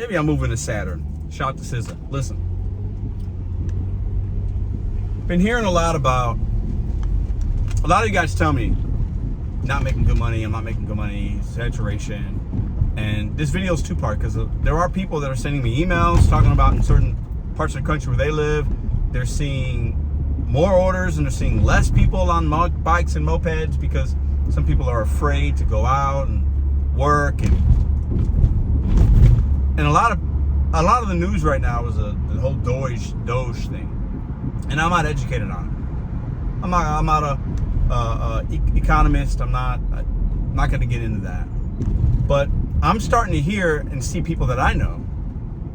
Maybe I'm moving to Saturn. Shout to SZA. Listen. Been hearing a lot of you guys tell me, not making good money, I'm not making good money, saturation. And this video is two-part because there are people that are sending me emails talking about in certain parts of the country where they live, they're seeing more orders and they're seeing less people on bikes and mopeds because some people are afraid to go out and work. And a lot of the news right now is the whole Doge thing. And I'm not educated on it. I'm not a economist. I'm not going to get into that. But I'm starting to hear and see people that I know,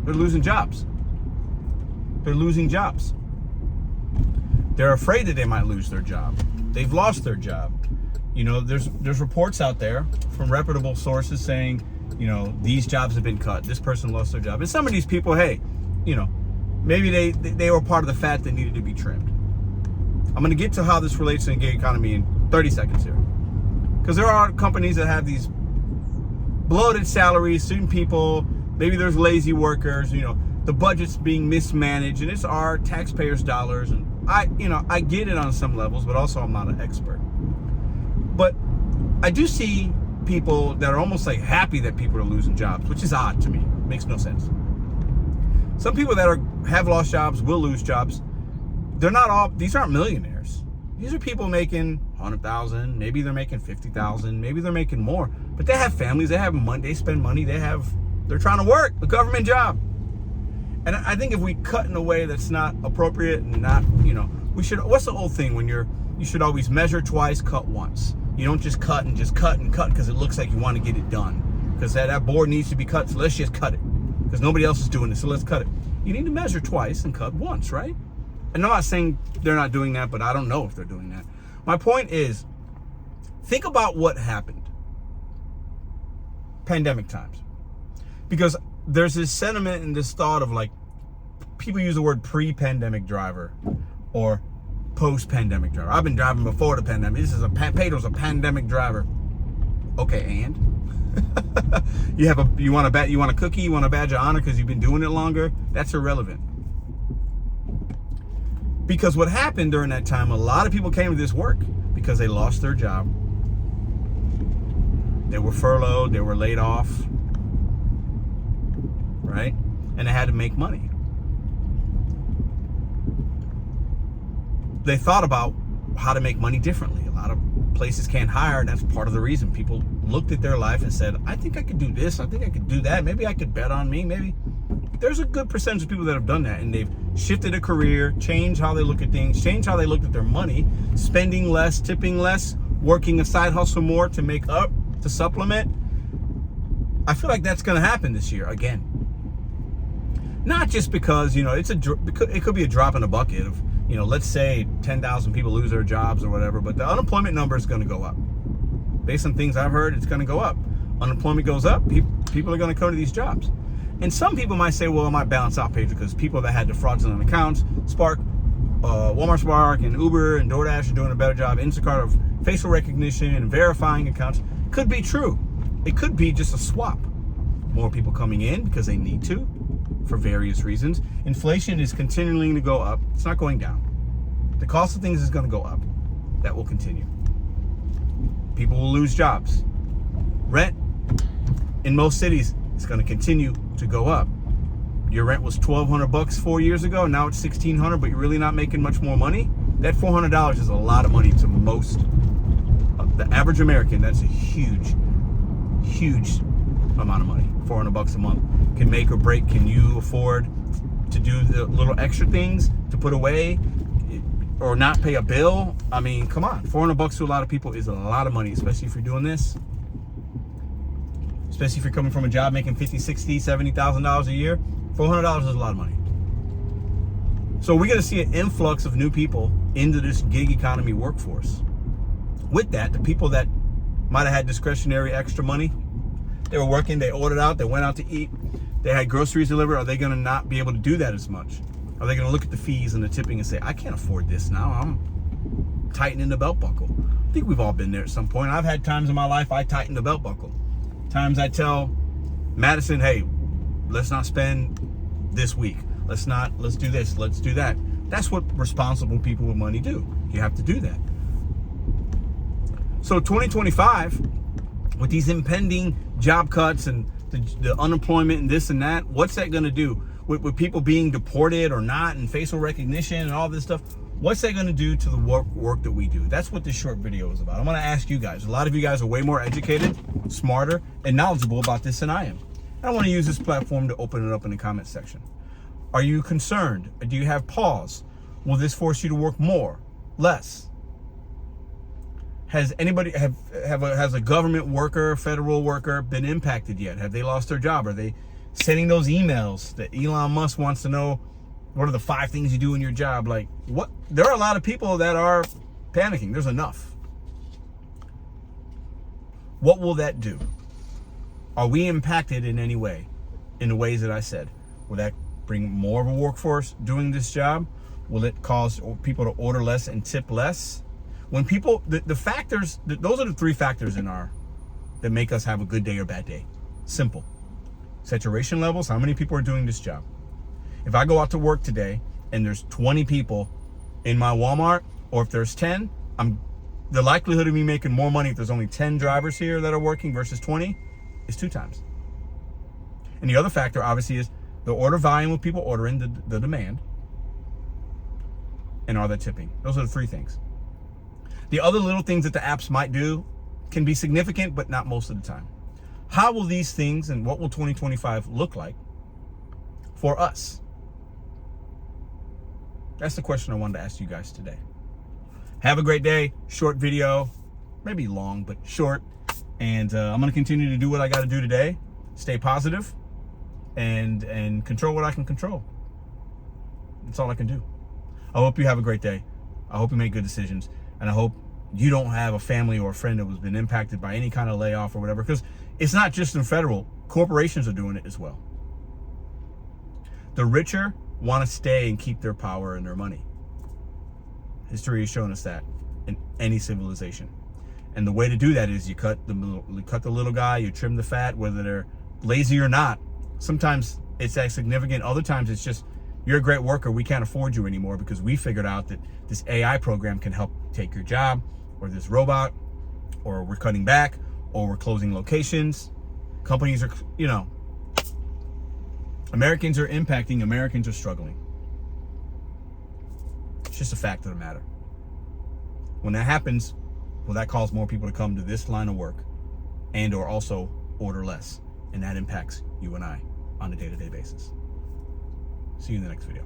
they're losing jobs. They're losing jobs. They're afraid that they might lose their job. They've lost their job. You know, there's reports out there from reputable sources saying, you know, these jobs have been cut. This person lost their job. And some of these people, hey, you know, maybe they were part of the fat that needed to be trimmed. I'm going to get to how this relates to the gig economy in 30 seconds here. Because there are companies that have these bloated salaries, student people, maybe there's lazy workers, you know, the budget's being mismanaged, and it's our taxpayers' dollars. And I get it on some levels, but also I'm not an expert. But I do see people that are almost like happy that people are losing jobs, which is odd to me. It makes no sense. Some people that have lost jobs will lose jobs. These aren't millionaires. These are people making $100,000, maybe they're making $50,000, maybe they're making more, but they have families, they have money, they spend money, they're trying to work a government job. And I think if we cut in a way that's not appropriate and not, you know, what's the old thing when you should always measure twice, cut once. You don't just cut and cut because it looks like you want to get it done. Because that board needs to be cut, so let's just cut it. Because nobody else is doing it, so let's cut it. You need to measure twice and cut once, right? And I'm not saying they're not doing that, but I don't know if they're doing that. My point is, think about what happened. Pandemic times. Because there's this sentiment and this thought of like, people use the word pre-pandemic driver or post-pandemic driver. I've been driving before the pandemic. Pedro's a pandemic driver. Okay, and? you want a cookie, you want a badge of honor because you've been doing it longer? That's irrelevant. Because what happened during that time, a lot of people came to this work because they lost their job. They were furloughed, they were laid off, right? And they had to make money. They thought about how to make money differently. A lot of places can't hire, and that's part of the reason. People looked at their life and said, I think I could do this, I think I could do that, maybe I could bet on me, maybe. There's a good percentage of people that have done that, and they've shifted a career, changed how they look at things, changed how they looked at their money, spending less, tipping less, working a side hustle more to make up, to supplement. I feel like that's going to happen this year again. Not just because, you know, it could be a drop in a bucket of, you know, let's say 10,000 people lose their jobs or whatever, but the unemployment number is going to go up. Based on things I've heard, it's going to go up. Unemployment goes up, people are going to come to these jobs. And some people might say, well, it might balance out, Pedro, because people that had the fraudulent accounts, Walmart Spark and Uber and DoorDash are doing a better job, Instacart, of facial recognition and verifying accounts. Could be true. It could be just a swap. More people coming in because they need to for various reasons. Inflation is continuing to go up. It's not going down. The cost of things is going to go up. That will continue. People will lose jobs. Rent in most cities is going to continue to go up. Your rent was $1,200 4 years ago. Now it's $1,600, but you're really not making much more money. That $400 is a lot of money to most. The average American, that's a huge amount of money. $400 a month can make or break. Can you afford to do the little extra things to put away or not pay a bill? I mean, come on. $400 to a lot of people is a lot of money, especially if you're doing this. Especially if you're coming from a job making $50,000, $60,000, $70,000 a year. $400 is a lot of money. So we're going to see an influx of new people into this gig economy workforce. With that, the people that might have had discretionary extra money, they were working, they ordered out, they went out to eat, they had groceries delivered. Are they going to not be able to do that as much? Are they going to look at the fees and the tipping and say, I can't afford this now, I'm tightening the belt buckle? I think we've all been there at some point. I've had times in my life I tightened the belt buckle. Times I tell Madison, hey, let's not spend this week. Let's do this, let's do that. That's what responsible people with money do. You have to do that. So 2025, with these impending job cuts and the unemployment and this and that, what's that going to do? With people being deported or not, and facial recognition and all this stuff, what's that going to do to the work that we do? That's what this short video is about. I'm going to ask you guys. A lot of you guys are way more educated, smarter, and knowledgeable about this than I am. And I want to use this platform to open it up in the comment section. Are you concerned? Do you have pause? Will this force you to work more, less? Has anybody has a government worker, federal worker been impacted yet? Have they lost their job? Are they sending those emails that Elon Musk wants to know? What are the 5 things you do in your job? Like, what? There are a lot of people that are panicking. There's enough. What will that do? Are we impacted in any way? In the ways that I said? Will that bring more of a workforce doing this job? Will it cause people to order less and tip less? When people, the factors, those are the 3 factors that make us have a good day or bad day. Simple. Saturation levels, how many people are doing this job? If I go out to work today and there's 20 people in my Walmart, or if there's 10, the likelihood of me making more money if there's only 10 drivers here that are working versus 20 is 2 times. And the other factor obviously is the order volume of people ordering, the demand, and are they tipping? Those are the 3 things. The other little things that the apps might do can be significant, but not most of the time. How will these things and what will 2025 look like for us? That's the question I wanted to ask you guys today. Have a great day. Short video, maybe long, but short. And I'm going to continue to do what I got to do today. Stay positive and control what I can control. That's all I can do. I hope you have a great day. I hope you make good decisions. And I hope you don't have a family or a friend that has been impacted by any kind of layoff or whatever, because it's not just in federal. Corporations are doing it as well. The richer want to stay and keep their power and their money. History has shown us that in any civilization. And the way to do that is you cut the little guy, you trim the fat, whether they're lazy or not. Sometimes it's that significant. Other times it's just, you're a great worker, we can't afford you anymore because we figured out that this AI program can help take your job, or this robot, or we're cutting back, or we're closing locations. Companies are, Americans are impacting, Americans are struggling. It's just a fact of the matter. When that happens, will that cause more people to come to this line of work and or also order less? And that impacts you and I on a day-to-day basis. See you in the next video.